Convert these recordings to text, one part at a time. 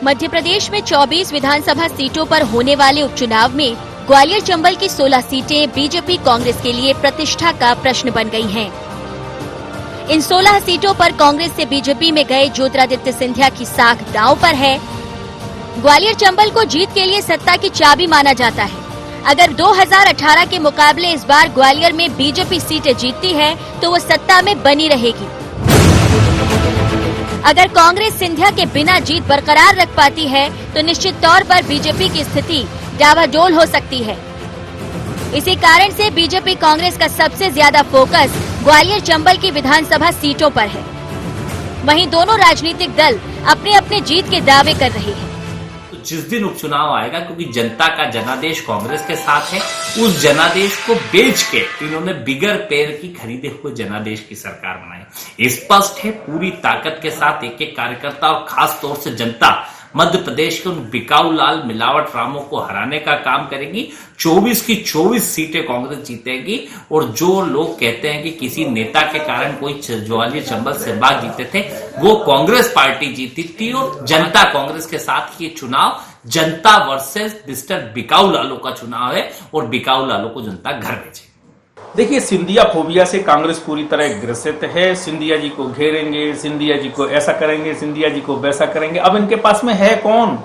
मध्य प्रदेश में 24 विधानसभा सीटों पर होने वाले उपचुनाव में ग्वालियर चंबल की 16 सीटें बीजेपी कांग्रेस के लिए प्रतिष्ठा का प्रश्न बन गई हैं। इन 16 सीटों पर कांग्रेस से बीजेपी में गए ज्योतिरादित्य सिंधिया की साख दांव पर है। ग्वालियर चंबल को जीत के लिए सत्ता की चाबी माना जाता है। अगर 2018 के मुकाबले इस बार ग्वालियर में बीजेपी सीटें जीतती है तो वो सत्ता में बनी रहेगी। अगर कांग्रेस सिंधिया के बिना जीत बरकरार रख पाती है तो निश्चित तौर पर बीजेपी की स्थिति डावाडोल हो सकती है। इसी कारण से बीजेपी कांग्रेस का सबसे ज्यादा फोकस ग्वालियर चंबल की विधानसभा सीटों पर है। वहीं दोनों राजनीतिक दल अपने अपने जीत के दावे कर रहे हैं। तो जिस दिन उपचुनाव आएगा, क्योंकि जनता का जनादेश कांग्रेस के साथ है, उस जनादेश को बेच के इन्होंने बिगर पैर की खरीदे हुए जनादेश की सरकार बनाई। स्पष्ट है, पूरी ताकत के साथ एक एक कार्यकर्ता और खास तौर से जनता मध्य प्रदेश के उन बिकाऊ लाल मिलावट रामों को हराने का काम करेगी। 24 की 24 सीटें कांग्रेस जीतेगी। और जो लोग कहते हैं कि किसी नेता के कारण कोई ग्वालियर चंबल संभाग जीते थे, वो कांग्रेस पार्टी जीती थी। और जनता कांग्रेस के साथ ये चुनाव जनता वर्सेस मिस्टर बिकाऊ लालों का चुनाव है और बिकाऊ लालों को जनता घर भेजेगी। देखिए, सिंधिया फोबिया से कांग्रेस पूरी तरह ग्रसित है। सिंधिया जी को घेरेंगे, सिंधिया जी को ऐसा करेंगे, सिंधिया जी को वैसा करेंगे। अब इनके पास में है कौन?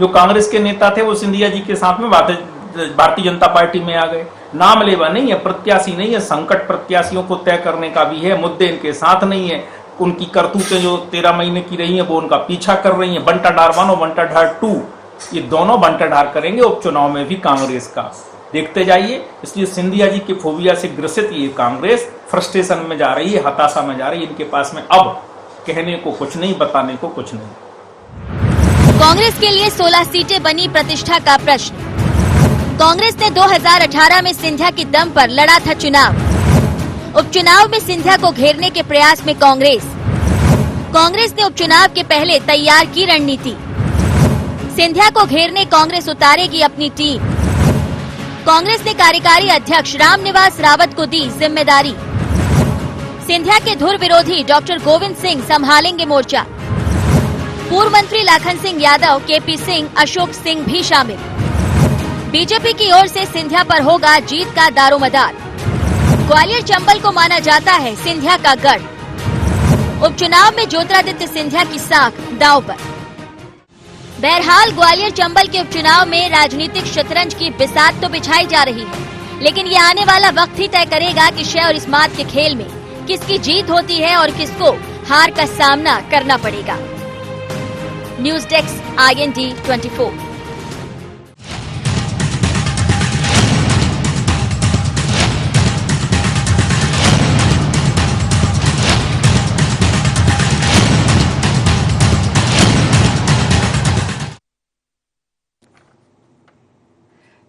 जो कांग्रेस के नेता थे वो सिंधिया जी के साथ में भारतीय जनता पार्टी में आ गए। नाम लेवा नहीं है, प्रत्याशी नहीं है, संकट प्रत्याशियों को तय करने का भी है। मुद्दे इनके साथ नहीं है। उनकी करतूतें जो 13 महीने की रही है वो उनका पीछा कर रही है। बंटा ढार 1 और बंटा ढार 2, ये दोनों बंटा ढार करेंगे उपचुनाव में भी कांग्रेस का। देखते जाइए। इसलिए सिंधिया जी के फोबिया से ग्रसित ये कांग्रेस फ्रस्ट्रेशन में जा रही है, हताशा में जा रही है। इनके पास में अब कहने को कुछ नहीं, बताने को कुछ नहीं। कांग्रेस के लिए 16 सीटें बनी प्रतिष्ठा का प्रश्न। कांग्रेस ने 2018 में सिंधिया की दम पर लड़ा था चुनाव। उपचुनाव में सिंधिया को घेरने के प्रयास में कांग्रेस ने उपचुनाव के पहले तैयार की रणनीति। सिंधिया को घेरने कांग्रेस उतारेगी अपनी टीम। कांग्रेस ने कार्यकारी अध्यक्ष रामनिवास रावत को दी जिम्मेदारी। सिंधिया के धुर विरोधी डॉक्टर गोविंद सिंह संभालेंगे मोर्चा। पूर्व मंत्री लाखन सिंह यादव, केपी सिंह, अशोक सिंह भी शामिल। बीजेपी की ओर से सिंधिया पर होगा जीत का दारोमदार। ग्वालियर चंबल को माना जाता है सिंधिया का गढ़। उपचुनाव में ज्योतिरादित्य सिंधिया की साख दांव पर। बहरहाल ग्वालियर चंबल के उपचुनाव में राजनीतिक शतरंज की बिसात तो बिछाई जा रही है, लेकिन ये आने वाला वक्त ही तय करेगा कि शय और इस्मात के खेल में किसकी जीत होती है और किसको हार का सामना करना पड़ेगा। News desk IND 24।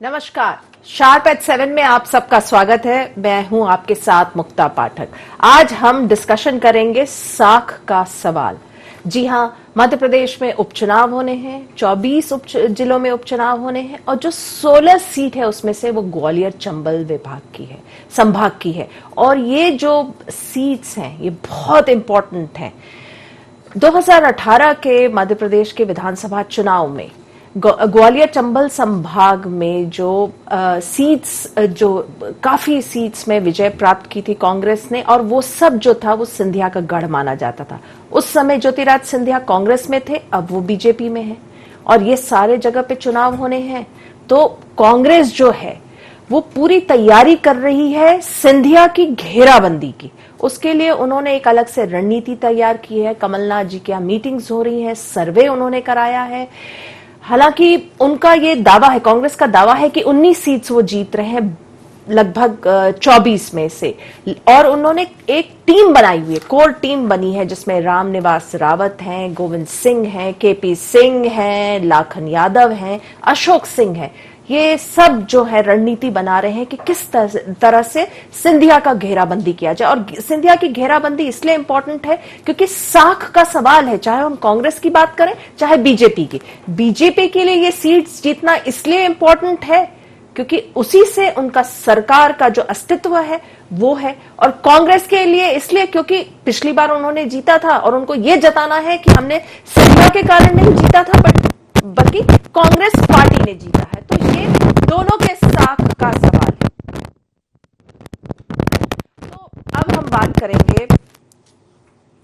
नमस्कार, शार्प एट 7 में आप सबका स्वागत है। मैं हूं आपके साथ मुक्ता पाठक। आज हम डिस्कशन करेंगे साख का सवाल। जी हां, मध्य प्रदेश में उपचुनाव होने हैं, 24 जिलों में उपचुनाव होने हैं और जो 16 सीट है उसमें से वो ग्वालियर चंबल विभाग की है, संभाग की है। और ये जो सीट्स हैं ये बहुत इंपॉर्टेंट हैं। 2018 के मध्य प्रदेश के विधानसभा चुनाव में ग्वालियर चंबल संभाग में जो काफी सीट्स में विजय प्राप्त की थी कांग्रेस ने, और वो सब जो था वो सिंधिया का गढ़ माना जाता था। उस समय ज्योतिरादित्य सिंधिया कांग्रेस में थे, अब वो बीजेपी में है और ये सारे जगह पे चुनाव होने हैं। तो कांग्रेस जो है वो पूरी तैयारी कर रही है सिंधिया की घेराबंदी की। उसके लिए उन्होंने एक अलग से रणनीति तैयार की है। कमलनाथ जी की मीटिंग्स हो रही हैं, सर्वे उन्होंने कराया है। हालांकि उनका ये दावा है, कांग्रेस का दावा है कि 19 सीट्स वो जीत रहे हैं लगभग 24 में से। और उन्होंने एक टीम बनाई हुई है, कोर टीम बनी है, जिसमें रामनिवास रावत हैं, गोविंद सिंह हैं, केपी सिंह हैं, लाखन यादव हैं, अशोक सिंह हैं। ये सब जो है रणनीति बना रहे हैं कि किस तरह से सिंधिया का घेराबंदी किया जाए। और सिंधिया की घेराबंदी इसलिए इंपॉर्टेंट है क्योंकि साख का सवाल है, चाहे हम कांग्रेस की बात करें चाहे बीजेपी की। बीजेपी के लिए ये सीट्स जीतना इसलिए इंपॉर्टेंट है क्योंकि उसी से उनका सरकार का जो अस्तित्व है वो है, और कांग्रेस के लिए इसलिए क्योंकि पिछली बार उन्होंने जीता था और उनको ये जताना है कि हमने सिंधिया के कारण नहीं जीता था, बट बल्कि कांग्रेस पार्टी ने जीता है। तो ये दोनों के साख का सवाल है। तो अब हम बात करेंगे,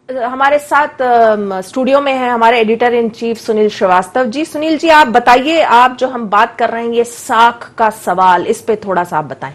हमारे साथ स्टूडियो में है हमारे editor in chief Sunil Srivastava ji. Sunil ji, आप बताइए, आप जो हम बात कर रहे हैं ये साख का सवाल, इस पे थोड़ा सा आप बताएं।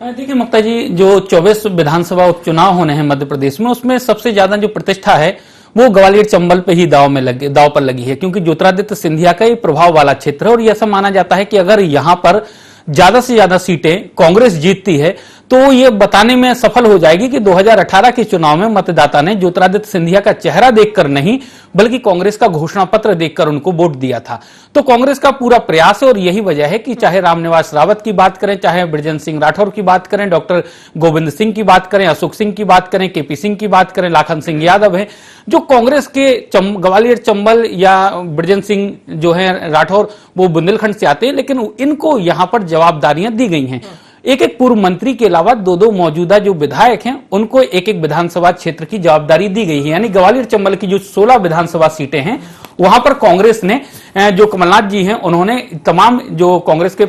देखिए मुक्ता जी, जो 24 विधानसभा उपचुनाव होने हैं मध्य प्रदेश में, उसमें सबसे ज्यादा जो प्रतिष्ठा है वो ग्वालियर चंबल पे ही दाव पर लगी है, क्योंकि ज्योतिरादित्य सिंधिया का ये प्रभाव वाला क्षेत्र है और ये ऐसा माना जाता है कि अगर यहां पर ज्यादा से ज्यादा सीटें कांग्रेस जीतती है तो ये बताने में सफल हो जाएगी कि 2018 के चुनाव में मतदाता ने ज्योतिरादित्य सिंधिया का चेहरा देखकर नहीं बल्कि कांग्रेस का घोषणा पत्र देखकर उनको वोट दिया था। तो कांग्रेस का पूरा प्रयास है और यही वजह है कि चाहे रामनिवास रावत की बात करें, चाहे बृजेंद्र सिंह राठौर की बात करें, डॉक्टर गोविंद सिंह की बात करें, अशोक सिंह की बात करें, केपी सिंह की बात करें, लाखन सिंह यादव है, जो कांग्रेस के ग्वालियर चंबल या बृजेंद्र सिंह जो है राठौर वो बुंदेलखंड से आते हैं, लेकिन इनको यहां पर जवाबदारियां दी गई हैं। एक एक पूर्व मंत्री के अलावा दो मौजूदा जो विधायक हैं उनको एक एक विधानसभा क्षेत्र की जवाबदारी दी गई है। यानी ग्वालियर चंबल की जो 16 विधानसभा सीटें हैं वहां पर कांग्रेस ने, जो कमलनाथ जी हैं उन्होंने तमाम जो कांग्रेस के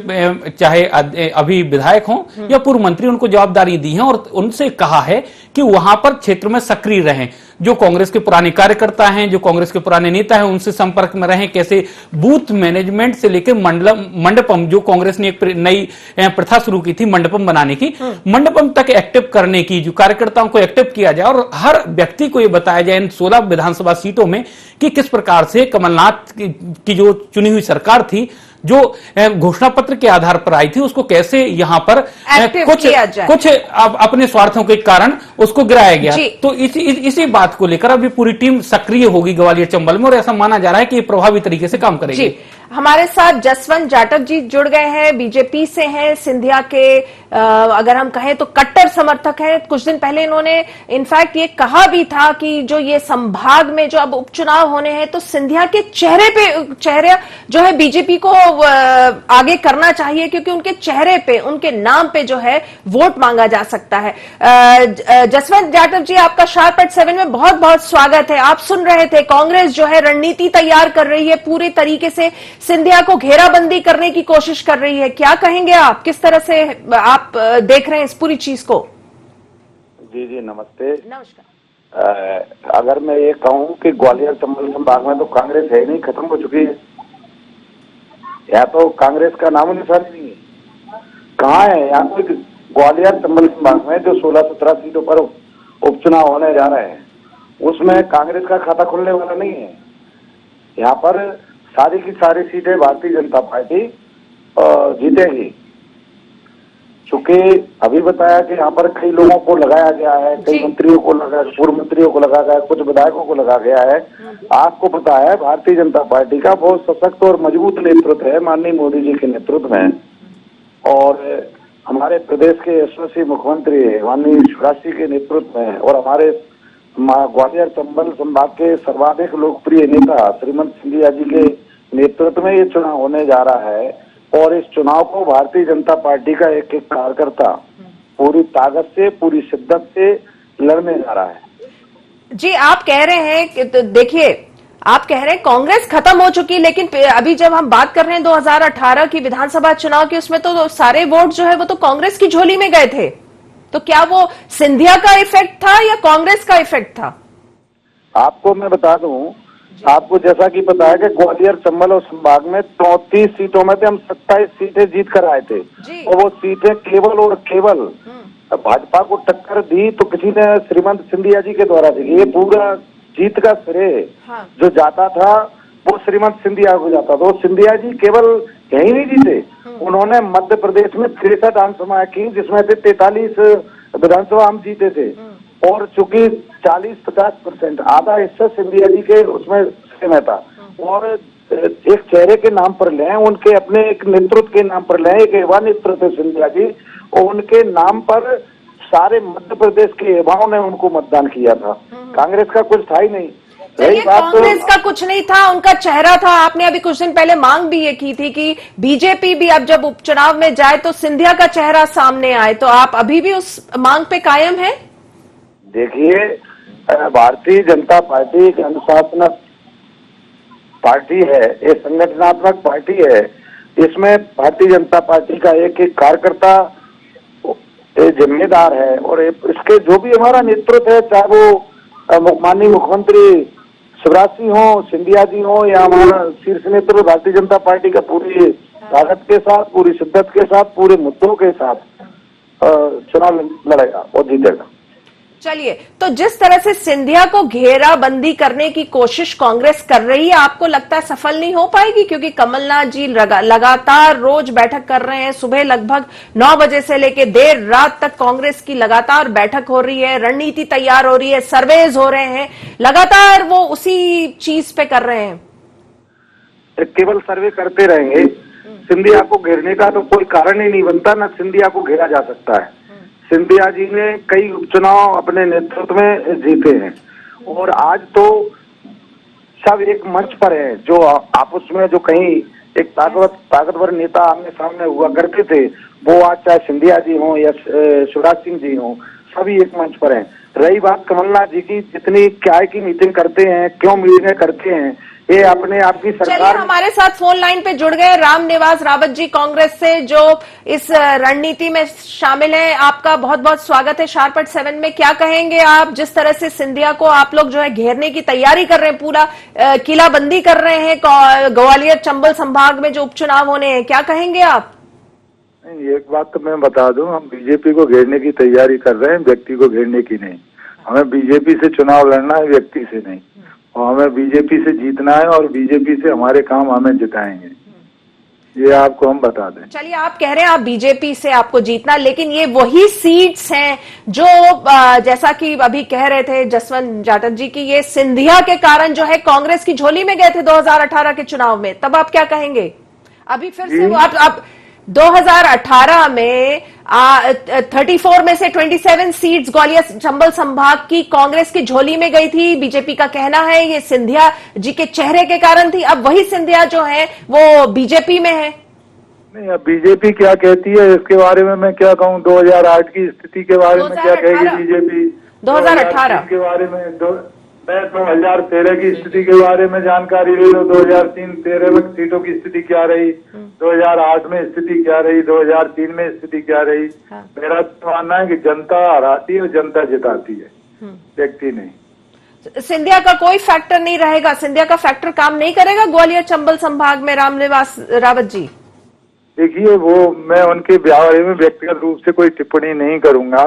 चाहे अभी विधायक हों या पूर्व मंत्री, उनको जवाबदारी दी है और उनसे कहा है कि वहां पर क्षेत्र में सक्रिय रहें। जो कांग्रेस के पुराने कार्यकर्ता हैं, जो कांग्रेस के पुराने नेता हैं, उनसे संपर्क में रहें। कैसे बूथ मैनेजमेंट से लेकर मंडपम, जो कांग्रेस ने एक नई प्रथा शुरू की थी मंडपम बनाने की, मंडपम तक एक्टिव करने की, जो कार्यकर्ताओं को एक्टिव किया जाए और हर व्यक्ति को यह बताया जाए इन 16 विधानसभा सीटों में कि किस प्रकार से कमलनाथ की जो चुनी हुई सरकार थी, जो घोषणा पत्र के आधार पर आई थी, उसको कैसे यहां पर कुछ अपने स्वार्थों के कारण उसको गिराया गया। तो इसी बात को लेकर अभी पूरी टीम सक्रिय होगी ग्वालियर चंबल में और ऐसा माना जा रहा है कि ये प्रभावी तरीके से काम करेगी। हमारे साथ जसवंत जाटव जी जुड़ गए हैं, बीजेपी से हैं, सिंधिया के अगर हम कहें तो कट्टर समर्थक हैं। कुछ दिन पहले इन्होंने इनफैक्ट ये कहा भी था कि जो ये संभाग में जो अब उपचुनाव होने हैं तो सिंधिया के चेहरे जो है बीजेपी को आगे करना चाहिए, क्योंकि उनके चेहरे पे, उनके नाम पे जो है वोट मांगा जा सकता है। जसवंत जाटव जी, आपका शार्प एट 7 में बहुत बहुत स्वागत है। आप सुन रहे थे कांग्रेस जो है रणनीति तैयार कर रही है, पूरे तरीके से सिंधिया को घेराबंदी करने की कोशिश कर रही है। क्या कहेंगे आप, किस तरह से आप देख रहे हैं इस पूरी चीज को? जी नमस्ते। नमस्कार। अगर मैं ये कहूं कि ग्वालियर चंबल संभाग में तो कांग्रेस है नहीं, खत्म हो चुकी है, या तो कांग्रेस का नामो निशान नहीं है। कहाँ है यहाँ तो ग्वालियर चंबल संभाग में जो 16-17 सीटों पर उपचुनाव होने जा रहे हैं उसमें कांग्रेस का खाता खुलने वाला नहीं है। यहाँ पर सारी की सारी सीटें भारतीय जनता पार्टी जीतेगी। चूंकि अभी बताया कि यहाँ पर कई लोगों को लगाया गया है, कई मंत्रियों को लगाया, पूर्व मंत्रियों को लगाया गया, कुछ विधायकों को लगा गया है। आपको पता है भारतीय जनता पार्टी का बहुत सशक्त और मजबूत नेतृत्व है माननीय मोदी जी के नेतृत्व में, और हमारे प्रदेश के यशस्वी मुख्यमंत्री माननीय शिवराज सिंह के नेतृत्व में, और हमारे ग्वालियर चंबल संभाग के सर्वाधिक लोकप्रिय नेता श्रीमंत सिंधिया जी के नेतृत्व में ये चुनाव होने जा रहा है। और इस चुनाव को भारतीय जनता पार्टी का एक एक कार्यकर्ता पूरी ताकत से, पूरी शिद्दत से लड़ने जा रहा है। जी, आप कह रहे हैं कि तो देखिए, आप कह रहे हैं कांग्रेस खत्म हो चुकी, लेकिन अभी जब हम बात कर रहे हैं 2018 की विधानसभा चुनाव की, उसमें तो सारे वोट जो है वो तो कांग्रेस की झोली में गए थे। तो क्या वो सिंधिया का इफेक्ट था या कांग्रेस का इफेक्ट था? आपको मैं बता दूं, आपको जैसा कि पता है कि ग्वालियर चंबल और संभाग में 34 सीटों में से हम 27 सीटें जीत कर आए थे, और वो सीटें केवल और केवल भाजपा को टक्कर दी तो किसी ने श्रीमंत सिंधिया जी के द्वारा दी। ये पूरा जीत का श्रेय जो जाता था वो श्रीमंत सिंधिया को जाता था। सिंधिया जी केवल यही नहीं जीते, उन्होंने मध्य प्रदेश में 63 विधानसभा की, जिसमें से 43 विधानसभा हम जीते थे, और चूंकि 40-50% आधा हिस्सा सिंधिया जी के उसमें में था। और एक चेहरे के नाम पर लें, उनके अपने एक नेतृत्व के नाम पर लें, एक युवा नेतृत्व सिंधिया जी, और उनके नाम पर सारे मध्य प्रदेश के युवाओं ने उनको मतदान किया था। कांग्रेस का कुछ था ही नहीं। कांग्रेस का कुछ नहीं था, उनका चेहरा था। आपने अभी कुछ दिन पहले मांग भी ये की थी कि बीजेपी भी अब जब उपचुनाव में जाए तो सिंधिया का चेहरा सामने आए, तो आप अभी भी उस मांग पे कायम हैं? देखिए, भारतीय जनता पार्टी एक अनुशासनात्मक पार्टी है, ये संगठनात्मक पार्टी है, इसमें भारतीय जनता पार्टी का एक एक कार्यकर्ता जिम्मेदार है और इसके जो भी हमारा नेतृत्व है, चाहे वो माननीय मुख्यमंत्री शिवराज सिंह हो, सिंधिया जी हो या हमारा शीर्ष नेतृत्व भारतीय जनता पार्टी का पूरी ताकत के साथ, पूरी शिद्दत के साथ, पूरे मुद्दों के साथ चुनाव लड़ेगा और जीतेगा। चलिए, तो जिस तरह से सिंधिया को घेराबंदी करने की कोशिश कांग्रेस कर रही है, आपको लगता है सफल नहीं हो पाएगी? क्योंकि कमलनाथ जी लगातार रोज बैठक कर रहे हैं, सुबह लगभग 9 बजे से लेकर देर रात तक कांग्रेस की लगातार बैठक हो रही है, रणनीति तैयार हो रही है, सर्वेज हो रहे हैं, लगातार वो उसी चीज पे कर रहे हैं। केवल सर्वे करते रहेंगे, सिंधिया को घेरने का तो कोई कारण ही नहीं बनता, न सिंधिया को घेरा जा सकता है। सिंधिया जी ने कई उपचुनाव अपने नेतृत्व में जीते हैं और आज तो सब एक मंच पर है। जो आपस में जो कहीं एक ताकतवर नेता आमने सामने हुआ करते थे, वो आज चाहे सिंधिया जी हो या शिवराज सिंह जी हो, सभी एक मंच पर हैं। रही बात कमलनाथ जी की, जितनी क्या की मीटिंग करते हैं, क्यों मीटिंग करते हैं, ये अपने आप की सरकार। चलिए, हमारे साथ फोन लाइन पे जुड़ गए रामनिवास रावत जी कांग्रेस से, जो इस रणनीति में शामिल हैं। आपका बहुत बहुत स्वागत है शार्प एट 7 में। क्या कहेंगे आप, जिस तरह से सिंधिया को आप लोग जो है घेरने की तैयारी कर रहे हैं, पूरा किलाबंदी कर रहे हैं ग्वालियर चंबल संभाग में जो उपचुनाव होने हैं, क्या कहेंगे आप? एक बात तो मैं बता दूं, हम बीजेपी को घेरने की तैयारी कर रहे हैं, व्यक्ति को घेरने की नहीं। हमें बीजेपी से चुनाव लड़ना है, व्यक्ति से नहीं। और हमें बीजेपी से जीतना है और बीजेपी से हमारे काम हमें जिताएंगे, ये आपको हम बता दें। चलिए, आप कह रहे हैं आप बीजेपी से आपको जीतना, लेकिन ये वही सीट्स हैं जो जैसा कि अभी कह रहे थे जसवंत जाटव जी की, ये सिंधिया के कारण जो है कांग्रेस की झोली में गए थे 2018 के चुनाव में। तब आप क्या कहेंगे? अभी फिर से आप 2018 में 34 में से 27 सीट्स ग्वालियर चंबल संभाग की कांग्रेस की झोली में गई थी। बीजेपी का कहना है ये सिंधिया जी के चेहरे के कारण थी। अब वही सिंधिया जो है वो बीजेपी में है। नहीं, अब बीजेपी क्या कहती है इसके बारे में मैं क्या कहूँ? 2008 की स्थिति के बारे में क्या कहेगी बीजेपी? 2018 के बारे में 2013 की स्थिति के बारे में जानकारी ले लो। 2003-13 में सीटों की स्थिति क्या रही, 2008 में स्थिति क्या रही, 2003 में स्थिति क्या रही। मेरा तो मानना है कि जनता हराती है और जनता जिताती है, व्यक्ति नहीं। सिंधिया का कोई फैक्टर नहीं रहेगा, सिंधिया का फैक्टर काम नहीं करेगा ग्वालियर चंबल संभाग में। रामनिवास रावत जी, देखिए, वो मैं उनके बारे में व्यक्तिगत रूप से कोई टिप्पणी नहीं करूंगा,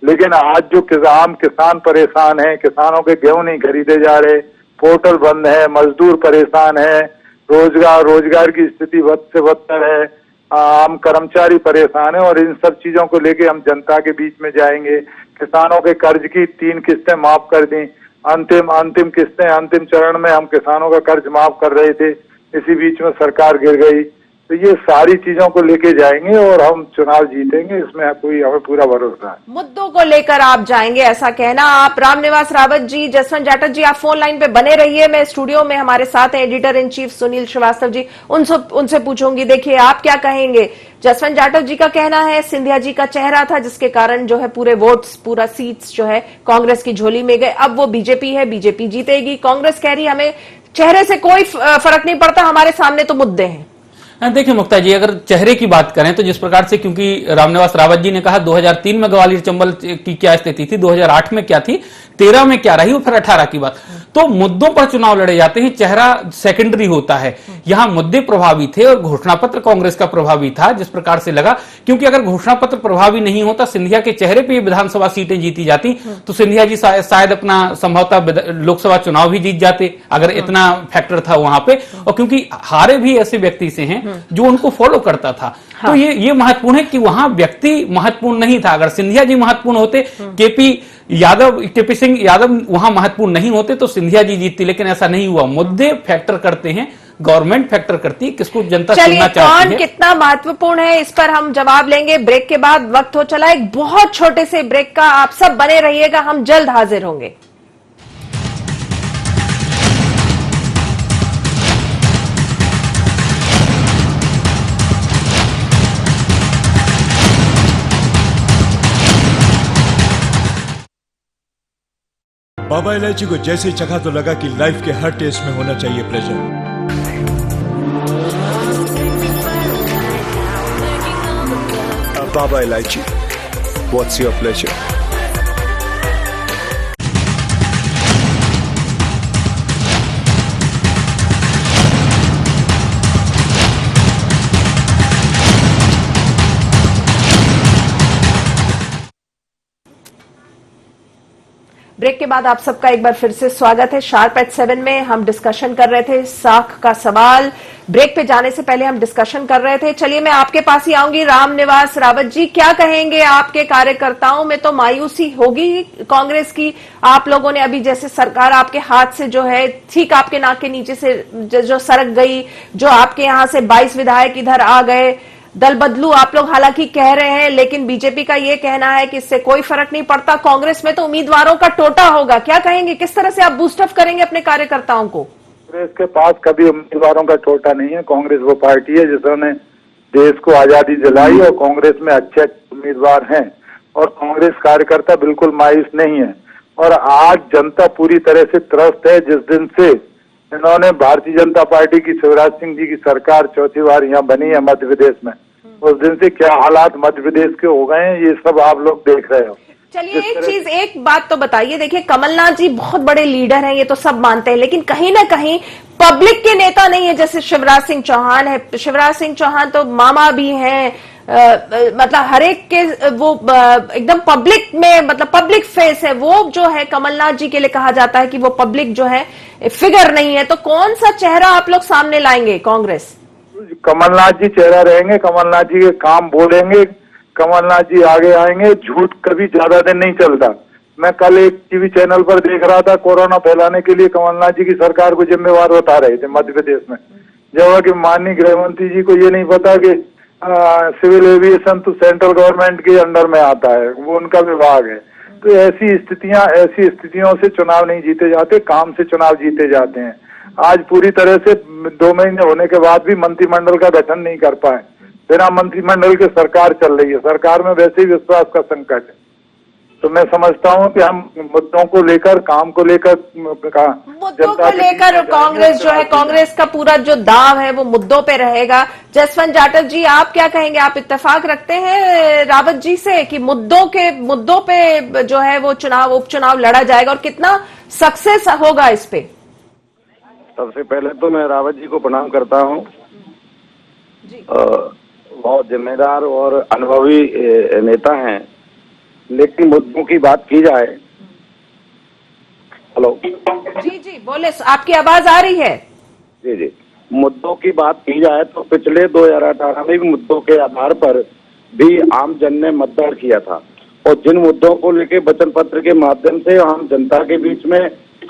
लेकिन आज जो किसान परेशान है, किसानों के गेहूं नहीं खरीदे जा रहे, पोर्टल बंद है, मजदूर परेशान है, रोजगार की स्थिति बद से बदतर है, आम कर्मचारी परेशान है, और इन सब चीजों को लेके हम जनता के बीच में जाएंगे। किसानों के कर्ज की 3 किस्तें माफ कर दी, अंतिम किस्तें, अंतिम चरण में हम किसानों का कर्ज माफ कर रहे थे, इसी बीच में सरकार गिर गई। तो ये सारी चीजों को लेके जाएंगे और हम चुनाव जीतेंगे, इसमें हमें पूरा भरोसा है। मुद्दों को लेकर आप जाएंगे, ऐसा कहना आप। रामनिवास रावत जी, जसवंत जाटव जी, आप फोन लाइन पे बने रहिए। मैं स्टूडियो में हमारे साथ हैं editor in chief Sunil Srivastava ji, उनसे पूछूंगी। देखिए, आप क्या कहेंगे? जसवंत जाटव जी का कहना है सिंधिया जी का चेहरा था जिसके कारण जो है पूरे वोट्स, पूरा सीट्स जो है कांग्रेस की झोली में गए। अब वो बीजेपी है, बीजेपी जीतेगी। कांग्रेस कह रही है हमें चेहरे से कोई फर्क नहीं पड़ता, हमारे सामने तो मुद्दे हैं। देखिए मुक्ता जी, अगर चेहरे की बात करें तो जिस प्रकार से, क्योंकि रामनिवास रावत जी ने कहा 2003 में ग्वालियर चंबल की क्या स्थिति थी, 2008 में क्या थी, 13 में क्या रही और फिर 18 की बात, तो मुद्दों पर चुनाव लड़े जाते हैं, चेहरा सेकेंडरी होता है। यहां मुद्दे प्रभावी थे और घोषणा पत्र कांग्रेस का प्रभावी था, जिस प्रकार से लगा। क्योंकि अगर घोषणा पत्र प्रभावी नहीं होता, सिंधिया के चेहरे पे विधानसभा सीटें जीती जाती, तो सिंधिया जी शायद अपना संभवतः लोकसभा चुनाव भी जीत जाते, अगर इतना फैक्टर था वहां पे। और क्योंकि हारे भी ऐसे व्यक्ति से हैं जो उनको फॉलो करता था। हाँ। तो ये महत्वपूर्ण है कि वहां व्यक्ति महत्वपूर्ण नहीं था। अगर सिंधिया जी महत्वपूर्ण होते, केपी सिंह यादव वहां महत्वपूर्ण नहीं होते, तो सिंधिया जी जीतती, लेकिन ऐसा नहीं हुआ। मुद्दे फैक्टर करते हैं, गवर्नमेंट फैक्टर करती है, किसको जनता चुनना चाहती है। कितना महत्वपूर्ण है, इस पर हम जवाब लेंगे ब्रेक के बाद। वक्त हो चला एक बहुत छोटे से ब्रेक का, आप सब बने रहिएगा, हम जल्द हाजिर होंगे। बाबा इलायची को जैसे ही चखा तो लगा कि लाइफ के हर टेस्ट में होना चाहिए pleasure. Baba Ilaichi. What's your pleasure? Break के बाद आप सबका एक बार फिर से स्वागत है। शार्प एट 7 में हम डिस्कशन कर रहे थे साख का सवाल। ब्रेक पे जाने से पहले हम डिस्कशन कर रहे थे। चलिए मैं आपके पास ही आऊंगी। रामनिवास रावत जी, क्या कहेंगे? आपके कार्यकर्ताओं में तो मायूसी होगी कांग्रेस की। आप लोगों ने अभी जैसे सरकार आपके हाथ से जो है ठीक आपके नाक के नीचे से जो सरक गई, जो आपके यहां से 22 विधायक इधर आ गए, दल बदलू आप लोग हालांकि कह रहे हैं, लेकिन बीजेपी का यह कहना है कि इससे कोई फर्क नहीं पड़ता। कांग्रेस में तो उम्मीदवारों का टोटा होगा। क्या कहेंगे, किस तरह से आप बूस्टअप करेंगे अपने कार्यकर्ताओं को? कांग्रेस के पास कभी उम्मीदवारों का टोटा नहीं है। कांग्रेस वो पार्टी है जिसने देश को आजादी दिलाई और कांग्रेस में अच्छे उम्मीदवार हैं और कांग्रेस कार्यकर्ता बिल्कुल मायूस नहीं है। और आज जनता पूरी तरह से त्रस्त है। जिस दिन से इन्होंने भारतीय जनता पार्टी की शिवराज सिंह जी की सरकार चौथी बार यहाँ बनी है मध्य प्रदेश में, उस दिन से क्या हालात मध्य प्रदेश के हो गए हैं ये सब आप लोग देख रहे हो। चलिए एक बात तो बताइए। देखिए कमलनाथ जी बहुत बड़े लीडर हैं, ये तो सब मानते हैं, लेकिन कहीं ना कहीं पब्लिक के नेता नहीं है। जैसे शिवराज सिंह चौहान है, शिवराज सिंह चौहान तो मामा भी हैं, मतलब हर एक के वो एकदम पब्लिक में, मतलब पब्लिक फेस है। वो जो है कमलनाथ जी के लिए कहा जाता है कि वो पब्लिक जो है फिगर नहीं है। तो कौन सा चेहरा आप लोग सामने लाएंगे कांग्रेस? कमलनाथ जी चेहरा रहेंगे, कमलनाथ जी के काम बोलेंगे, कमलनाथ जी आगे आएंगे। झूठ कभी ज्यादा दिन नहीं चलता। मैं कल एक टीवी चैनल पर देख रहा था, कोरोना फैलाने के लिए कमलनाथ जी की सरकार को जिम्मेवार बता रहे थे मध्य प्रदेश में, जबकि माननीय गृह मंत्री जी को ये नहीं पता कि सिविल एविएशन तो सेंट्रल गवर्नमेंट के अंडर में आता है, वो उनका विभाग है। तो ऐसी स्थितियों से चुनाव नहीं जीते जाते, काम से चुनाव जीते जाते हैं। आज पूरी तरह से 2 महीने होने के बाद भी मंत्रिमंडल का गठन नहीं कर पाए। बिना मंत्रिमंडल के सरकार चल रही है। सरकार में वैसे ही विश्वास का संकट है। तो मैं समझता हूं कि हम मुद्दों को लेकर, काम को लेकर, मुद्दों को लेकर कांग्रेस जो है, कांग्रेस का पूरा जो दाव है वो मुद्दों पे रहेगा। जसवंत जाटव जी, आप क्या कहेंगे? आप इत्तेफाक रखते हैं रावत जी से कि मुद्दों पे जो है वो उपचुनाव लड़ा जाएगा और कितना सक्सेस होगा इस पे? सबसे पहले तो मैं रावत जी को प्रणाम करता हूँ। बहुत जिम्मेदार और अनुभवी नेता हैं, लेकिन मुद्दों की बात की जाए। हेलो जी बोले, आपकी आवाज आ रही है? जी मुद्दों की बात की जाए तो पिछले 2018 में भी मुद्दों के आधार पर भी आम जन ने मतदान किया था और जिन मुद्दों को लेके वचन पत्र के माध्यम से हम जनता के बीच में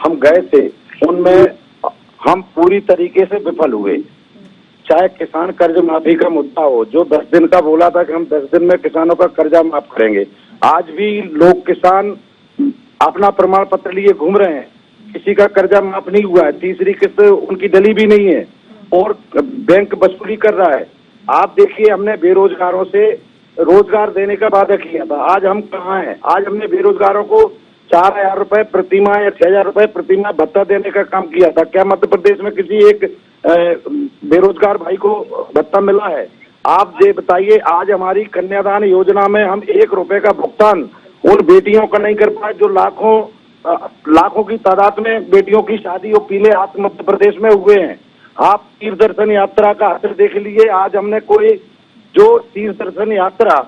हम गए थे, उनमें हम पूरी तरीके से विफल हुए। चाहे किसान कर्ज माफी का मुद्दा हो, जो 10 दिन का बोला था कि हम 10 दिन में किसानों का कर्जा माफ करेंगे, आज भी लोग किसान अपना प्रमाण पत्र लिए घूम रहे हैं, किसी का कर्जा माफ नहीं हुआ है, तीसरी किस्त उनकी डली भी नहीं है और बैंक वसूली कर रहा है। आप देखिए, हमने बेरोजगारों से रोजगार देने का वादा किया था, आज हम कहाँ हैं? आज हमने बेरोजगारों को 4,000 रुपए प्रतिमाह या 6,000 रुपए प्रतिमाह भत्ता देने का काम किया था। क्या मध्य प्रदेश में किसी एक बेरोजगार भाई को भत्ता मिला है? आप ये बताइए, आज हमारी कन्यादान योजना में हम 1 रुपए का भुगतान उन बेटियों का नहीं कर पाए जो लाखों की तादाद में बेटियों की शादी और पीले हाथ मध्य प्रदेश में हुए हैं। आप तीर्थ दर्शन यात्रा का असर देख लीजिए। आज हमने कोई जो तीर्थ दर्शन यात्रा,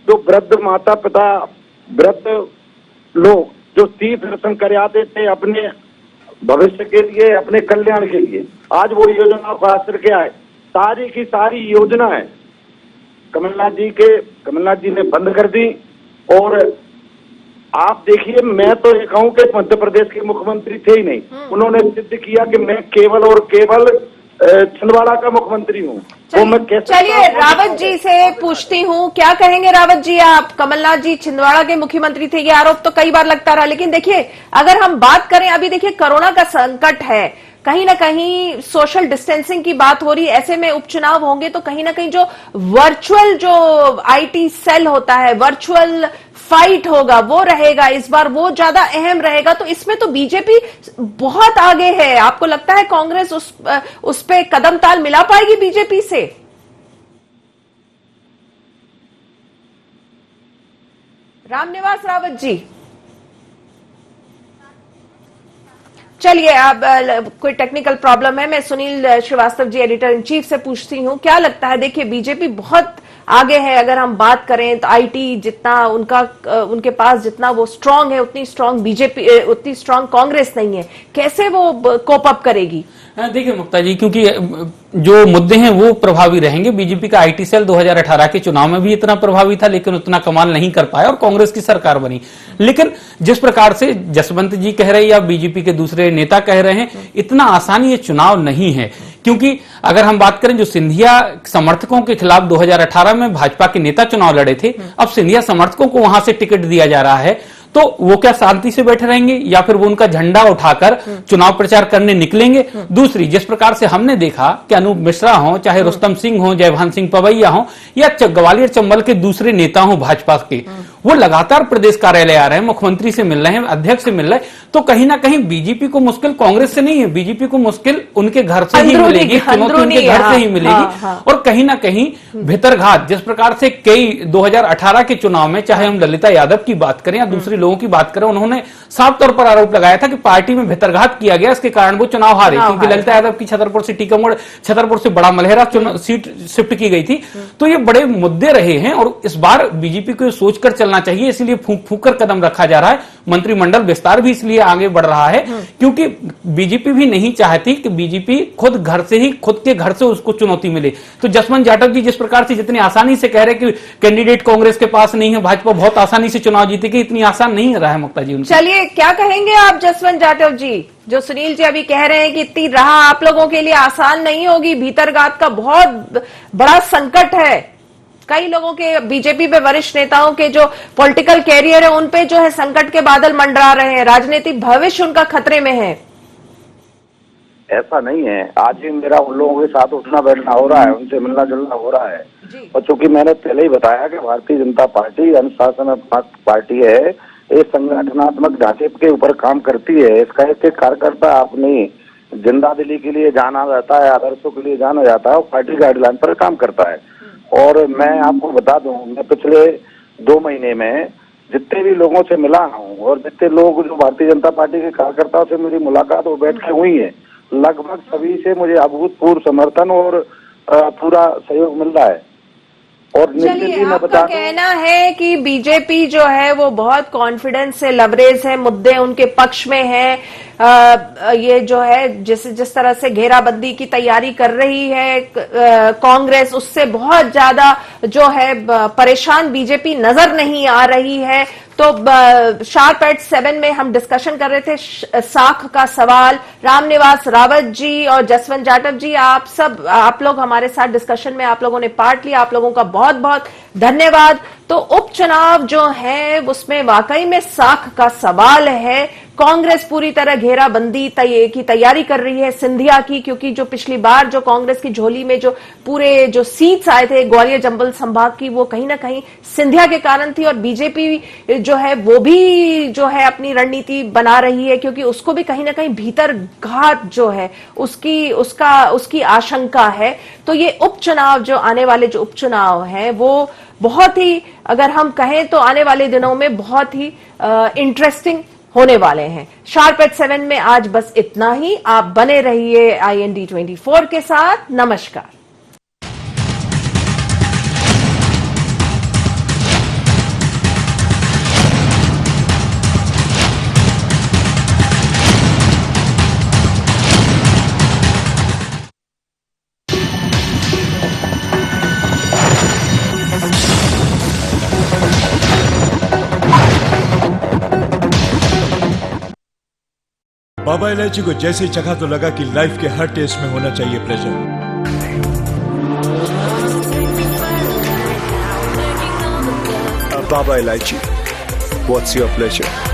जो वृद्ध माता पिता, वृद्ध लोग जो तीर्थ दर्शन कर आते थे अपने भविष्य के लिए, अपने कल्याण के लिए, आज वो योजनाओं का असर क्या है? सारी की सारी योजना है कमलनाथ जी ने बंद कर दी। और आप देखिए, मैं तो ये कहूं कि मध्य प्रदेश के मुख्यमंत्री थे ही नहीं, उन्होंने सिद्ध किया कि मैं केवल और केवल छिंदवाड़ा का मुख्यमंत्री हूँ। वो मैं कैसे? चलिए रावत जी से पूछती हूँ, क्या कहेंगे रावत जी? आप, कमलनाथ जी छिंदवाड़ा के मुख्यमंत्री थे, ये आरोप तो कई बार लगता रहा, लेकिन देखिए अगर हम बात करें, अभी देखिए कोरोना का संकट है, कहीं ना कहीं सोशल डिस्टेंसिंग की बात हो रही है, ऐसे में उपचुनाव होंगे तो कहीं ना कहीं जो वर्चुअल जो आईटी सेल होता है, वर्चुअल फाइट होगा, वो रहेगा इस बार, वो ज्यादा अहम रहेगा। तो इसमें तो बीजेपी बहुत आगे है। आपको लगता है कांग्रेस उस पे कदम ताल मिला पाएगी बीजेपी से? रामनिवास रावत जी, चलिए अब कोई टेक्निकल प्रॉब्लम है, मैं सुनील श्रीवास्तव जी एडिटर इन चीफ से पूछती हूं, क्या लगता है? देखिए बीजेपी बहुत आगे है, अगर हम बात करें तो आईटी जितना उनके पास जितना वो स्ट्रांग है, उतनी स्ट्रांग बीजेपी, उतनी स्ट्रांग कांग्रेस नहीं है। कैसे वो कोप अप करेगी? देखिए मुक्ता जी, क्योंकि जो मुद्दे हैं वो प्रभावी रहेंगे। बीजेपी का आईटी सेल 2018 के चुनाव में भी इतना प्रभावी था, लेकिन उतना कमाल नहीं कर पाया और कांग्रेस की सरकार बनी। लेकिन जिस प्रकार से जसवंत जी कह रहे हैं या बीजेपी के दूसरे नेता कह रहे हैं, इतना आसान ये चुनाव नहीं है। क्योंकि अगर हम बात करें, जो सिंधिया समर्थकों के खिलाफ 2018 में भाजपा के नेता चुनाव लड़े थे, अब सिंधिया समर्थकों को वहां से टिकट दिया जा रहा है, तो वो क्या शांति से बैठे रहेंगे या फिर वो उनका झंडा उठाकर चुनाव प्रचार करने निकलेंगे? दूसरी, जिस प्रकार से हमने देखा कि अनूप मिश्रा हो, चाहे रुस्तम सिंह हो, जयभान सिंह पवैया हो या ग्वालियर चंबल के दूसरे नेता हो भाजपा के, वो लगातार प्रदेश कार्यालय आ रहे हैं, मुख्यमंत्री से मिल रहे हैं, अध्यक्ष से मिल रहे हैं। तो कहीं ना कहीं बीजेपी को मुश्किल कांग्रेस से नहीं है, बीजेपी को मुश्किल उनके घर से ही मिलेगी, चुनौती उनके घर से ही मिलेगी। और कहीं ना कहीं भीतरघात, जिस प्रकार से कई 2018 के चुनाव में, चाहे हम ललिता यादव की बात करें या दूसरे लोगों की बात करें, उन्होंने साफ तौर पर आरोप लगाया था कि पार्टी में भीतरघात किया गया, इसके कारण वो चुनाव हारे, क्योंकि ललिता यादव की छतरपुर से टीकमगढ़, छतरपुर से बड़ा मलहेरा सीट शिफ्ट की गई थी। तो ये बड़े मुद्दे रहे हैं और इस बार बीजेपी को सोचकर चलना चाहिए, इसलिए फूंक फूंक कर कदम रखा जा रहा है। मंत्रिमंडल विस्तार भी इसलिए आगे बढ़ रहा है क्योंकि बीजेपी भी नहीं चाहती कि बीजेपी खुद के घर से उसको चुनौती मिले। तो जसवंत जाटव जी जिस प्रकार से जितनी आसानी से कह रहे कि कैंडिडेट कांग्रेस के पास नहीं है, भाजपा बहुत आसानी से चुनाव जीतेगी, इतनी आसान नहीं रहा है मुक्ता जी उनसे। चलिए, क्या कहेंगे आप जसवंत जाटव जी? जो सुनील जी अभी कह रहे हैं कि इतनी राह आप लोगों के लिए आसान नहीं होगी, भीतरघात का बहुत बड़ा संकट है, कई लोगों के बीजेपी पे वरिष्ठ नेताओं के जो पॉलिटिकल कैरियर है उन पे जो है संकट के बादल मंडरा रहे हैं, राजनीतिक भविष्य उनका खतरे में है। ऐसा नहीं है, आज ही मेरा उन लोगों के साथ उठना बैठना हो रहा है, उनसे मिलना जुलना हो रहा है। और चूंकि मैंने पहले ही बताया कि भारतीय जनता पार्टी अनुशासनात्मक पार्टी है, ये संगठनात्मक ढांचे के ऊपर काम करती है। इसका एक कार्यकर्ता अपनी जिंदादिली के लिए जाना जाता है, आदर्शों के लिए जाना जाता है और पार्टी गाइडलाइन पर काम करता है। और मैं आपको बता दूं, मैं पिछले 2 महीने में जितने भी लोगों से मिला हूं और जितने लोग जो भारतीय जनता पार्टी के कार्यकर्ताओं से मेरी मुलाकात और बैठकें हुई है, लगभग सभी से मुझे अभूतपूर्व समर्थन और पूरा सहयोग मिल रहा है। और चलिए, आपका कहना है कि बीजेपी जो है वो बहुत कॉन्फिडेंस से लबरेज है, मुद्दे उनके पक्ष में है, ये जो है जिस तरह से घेराबंदी की तैयारी कर रही है कांग्रेस, उससे बहुत ज्यादा जो है परेशान बीजेपी नजर नहीं आ रही है। तो शार्प एट 7 में हम डिस्कशन कर रहे थे साख का सवाल। रामनिवास रावत जी और जसवंत जाटव जी, आप लोग हमारे साथ डिस्कशन में आप लोगों ने पार्ट लिया, आप लोगों का बहुत बहुत धन्यवाद। तो उपचुनाव जो है उसमें वाकई में साख का सवाल है। कांग्रेस पूरी तरह घेराबंदी की तैयारी कर रही है सिंधिया की, क्योंकि जो पिछली बार जो कांग्रेस की झोली में जो पूरे जो सीट्स आए थे ग्वालियर चंबल संभाग की, वो कहीं ना कहीं सिंधिया के कारण थी। और बीजेपी जो है वो भी जो है अपनी रणनीति बना रही है, क्योंकि उसको भी कहीं ना कहीं भीतर घात जो है उसकी आशंका है। तो ये उपचुनाव जो आने वाले जो उपचुनाव हैं वो बहुत ही, अगर हम कहें तो आने वाले दिनों में बहुत ही इंटरेस्टिंग होने वाले हैं। शार्प एट 7 में आज बस इतना ही। आप बने रहिए IND 24 के साथ। नमस्कार। बाबा इलायची को जैसे चखा तो लगा कि लाइफ के हर टेस्ट में होना चाहिए प्लेजर। बाबा इलायची, व्हाट्स योर प्लेजर?